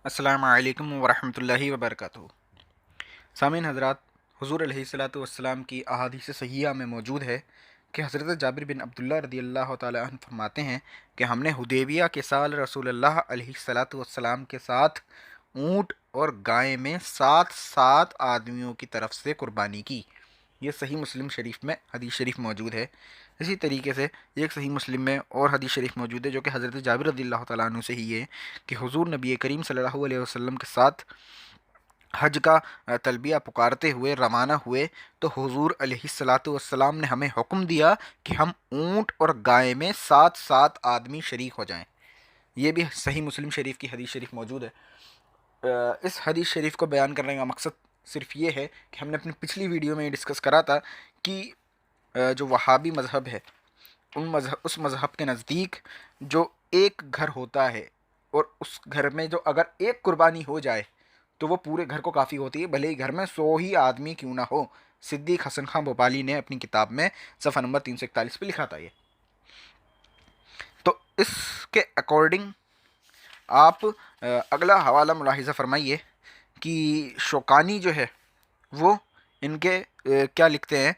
السلام علیکم ورحمۃ اللہ وبرکاتہ۔ سامعین حضرات، حضور علیہ الصلاۃ والسلام کی احادیث صحیحہ میں موجود ہے کہ حضرت جابر بن عبداللہ رضی اللہ تعالی عنہ فرماتے ہیں کہ ہم نے حدیبیہ کے سال رسول اللہ علیہ الصلاۃ والسلام کے ساتھ اونٹ اور گائے میں 7 آدمیوں کی طرف سے قربانی کی۔ یہ صحیح مسلم شریف میں حدیث شریف موجود ہے۔ اسی طریقے سے ایک صحیح مسلم میں اور حدیث شریف موجود ہے جو کہ حضرت جابر رضی اللہ تعالیٰ عنہ سے ہی ہے کہ حضور نبی کریم صلی اللہ علیہ وسلم کے ساتھ حج کا تلبیہ پکارتے ہوئے روانہ ہوئے تو حضور علیہ الصلاۃ والسلام نے ہمیں حکم دیا کہ ہم اونٹ اور گائے میں 7 آدمی شریک ہو جائیں۔ یہ بھی صحیح مسلم شریف کی حدیث شریف موجود ہے۔ اس حدیث شریف کو بیان کرنے کا مقصد صرف یہ ہے کہ ہم نے اپنی پچھلی ویڈیو میں یہ ڈسکس کرا تھا کہ جو وہابی مذہب ہے اس مذہب کے نزدیک جو ایک گھر ہوتا ہے اور اس گھر میں جو اگر ایک قربانی ہو جائے تو وہ پورے گھر کو کافی ہوتی ہے، بھلے ہی گھر میں 100 ہی آدمی کیوں نہ ہو۔ صدیق حسن خان بھوپالی نے اپنی کتاب میں صفحہ نمبر 341 پہ لکھا تھا یہ۔ تو اس کے اکارڈنگ آپ اگلا حوالہ ملاحظہ فرمائیے کہ شوکانی جو ہے وہ ان کے کیا لکھتے ہیں،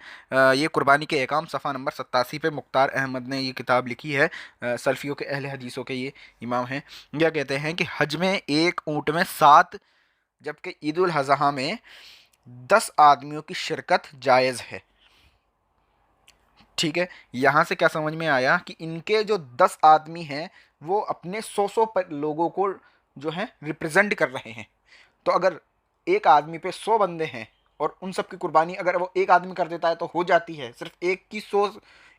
یہ قربانی کے احکام صفحہ نمبر 87 پہ مختار احمد نے یہ کتاب لکھی ہے، سلفیوں کے اہل حدیثوں کے یہ امام ہیں۔ یہ کہتے ہیں کہ حج میں ایک اونٹ میں 7 جبکہ عید الاضحیٰ میں 10 آدمیوں کی شرکت جائز ہے۔ ٹھیک ہے، یہاں سے کیا سمجھ میں آیا کہ ان کے جو 10 آدمی ہیں وہ اپنے 100 لوگوں کو جو ہے ریپرزینٹ کر رہے ہیں۔ تو اگر ایک آدمی پہ 100 بندے ہیں اور ان سب کی قربانی اگر وہ ایک آدمی کر دیتا ہے تو ہو جاتی ہے، صرف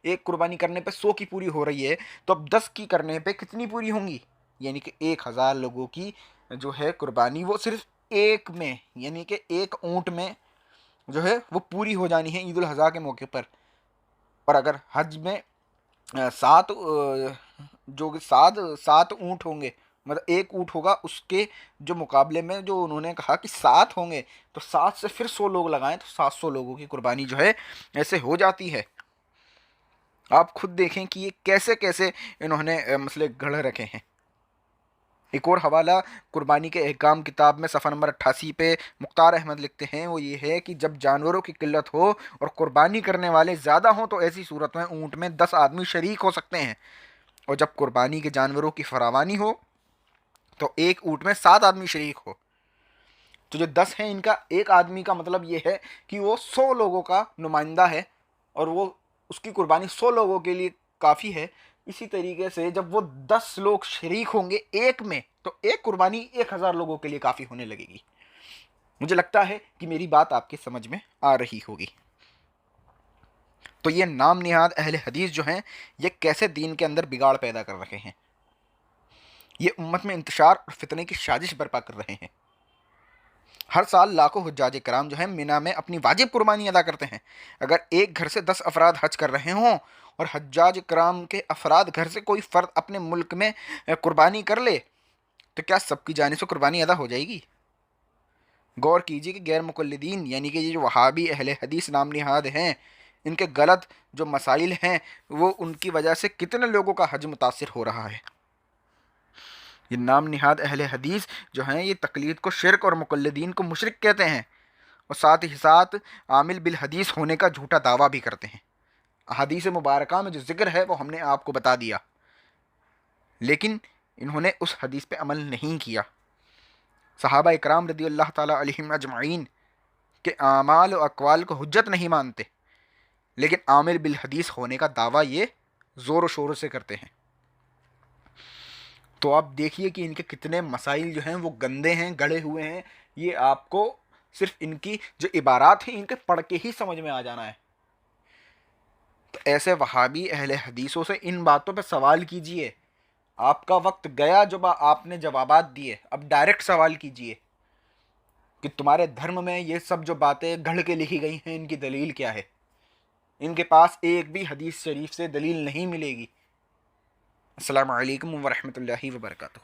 ایک قربانی کرنے پہ 100 کی پوری ہو رہی ہے، تو اب 10 کی کرنے پہ کتنی پوری ہوں گی؟ یعنی کہ 1000 لوگوں کی جو ہے قربانی وہ صرف ایک میں، یعنی کہ ایک اونٹ میں جو ہے وہ پوری ہو جانی ہے عید الاضحیٰ کے موقع پر۔ اور اگر حج میں 7 جو 7 اونٹ ہوں گے، مطلب ایک اونٹ ہوگا، اس کے جو مقابلے میں جو انہوں نے کہا کہ 7 ہوں گے تو 7 سے پھر 100 لوگ لگائیں تو 700 لوگوں کی قربانی جو ہے ایسے ہو جاتی ہے۔ آپ خود دیکھیں کہ یہ کیسے کیسے انہوں نے مسئلے گھڑ رکھے ہیں۔ ایک اور حوالہ قربانی کے احکام کتاب میں صفحہ نمبر 88 پہ مختار احمد لکھتے ہیں، وہ یہ ہے کہ جب جانوروں کی قلت ہو اور قربانی کرنے والے زیادہ ہوں تو ایسی صورت میں اونٹ میں 10 آدمی شریک ہو سکتے ہیں، اور جب قربانی کے جانوروں کی فراوانی ہو تو ایک اونٹ میں 7 آدمی شریک ہو۔ تو جو 10 ہیں ان کا ایک آدمی کا مطلب یہ ہے کہ وہ 100 لوگوں کا نمائندہ ہے اور وہ اس کی قربانی 100 لوگوں کے لیے کافی ہے۔ اسی طریقے سے جب وہ 10 لوگ شریک ہوں گے ایک میں تو ایک قربانی 1000 لوگوں کے لیے کافی ہونے لگے گی۔ مجھے لگتا ہے کہ میری بات آپ کے سمجھ میں آ رہی ہوگی۔ تو یہ نام نہاد اہل حدیث جو ہیں یہ کیسے دین کے اندر بگاڑ پیدا کر رہے ہیں، یہ امت میں انتشار اور فتنے کی سازش برپا کر رہے ہیں۔ ہر سال لاکھوں حجاج کرام جو ہیں مینا میں اپنی واجب قربانی ادا کرتے ہیں۔ اگر ایک گھر سے 10 افراد حج کر رہے ہوں اور حجاج کرام کے افراد گھر سے کوئی فرد اپنے ملک میں قربانی کر لے تو کیا سب کی جانب سے قربانی ادا ہو جائے گی؟ غور کیجیے کہ غیر مقلدین یعنی کہ یہ جو وہابی اہل حدیث نام نہاد ہیں، ان کے غلط جو مسائل ہیں وہ ان کی وجہ سے کتنے لوگوں کا حج متاثر ہو رہا ہے۔ یہ نام نہاد اہل حدیث جو ہیں یہ تقلید کو شرک اور مقلدین کو مشرک کہتے ہیں، اور ساتھ ہی ساتھ عامل بالحدیث ہونے کا جھوٹا دعویٰ بھی کرتے ہیں۔ حدیث مبارکہ میں جو ذکر ہے وہ ہم نے آپ کو بتا دیا، لیکن انہوں نے اس حدیث پہ عمل نہیں کیا۔ صحابہ اکرام رضی اللہ تعالیٰ علیہم اجمعین کے اعمال و اقوال کو حجت نہیں مانتے، لیکن عامل بالحدیث ہونے کا دعویٰ یہ زور و شور سے کرتے ہیں۔ تو آپ دیکھیے کہ ان کے کتنے مسائل جو ہیں وہ گندے ہیں، گڑے ہوئے ہیں۔ یہ آپ کو صرف ان کی جو عبارات ہیں ان کے پڑھ کے ہی سمجھ میں آ جانا ہے۔ تو ایسے وہابی اہل حدیثوں سے ان باتوں پہ سوال کیجئے۔ آپ کا وقت گیا جب آپ نے جوابات دیے، اب ڈائریکٹ سوال کیجئے کہ تمہارے دھرم میں یہ سب جو باتیں گھڑ کے لکھی گئی ہیں ان کی دلیل کیا ہے؟ ان کے پاس ایک بھی حدیث شریف سے دلیل نہیں ملے گی۔ السلام علیکم ورحمۃ اللہ وبرکاتہ۔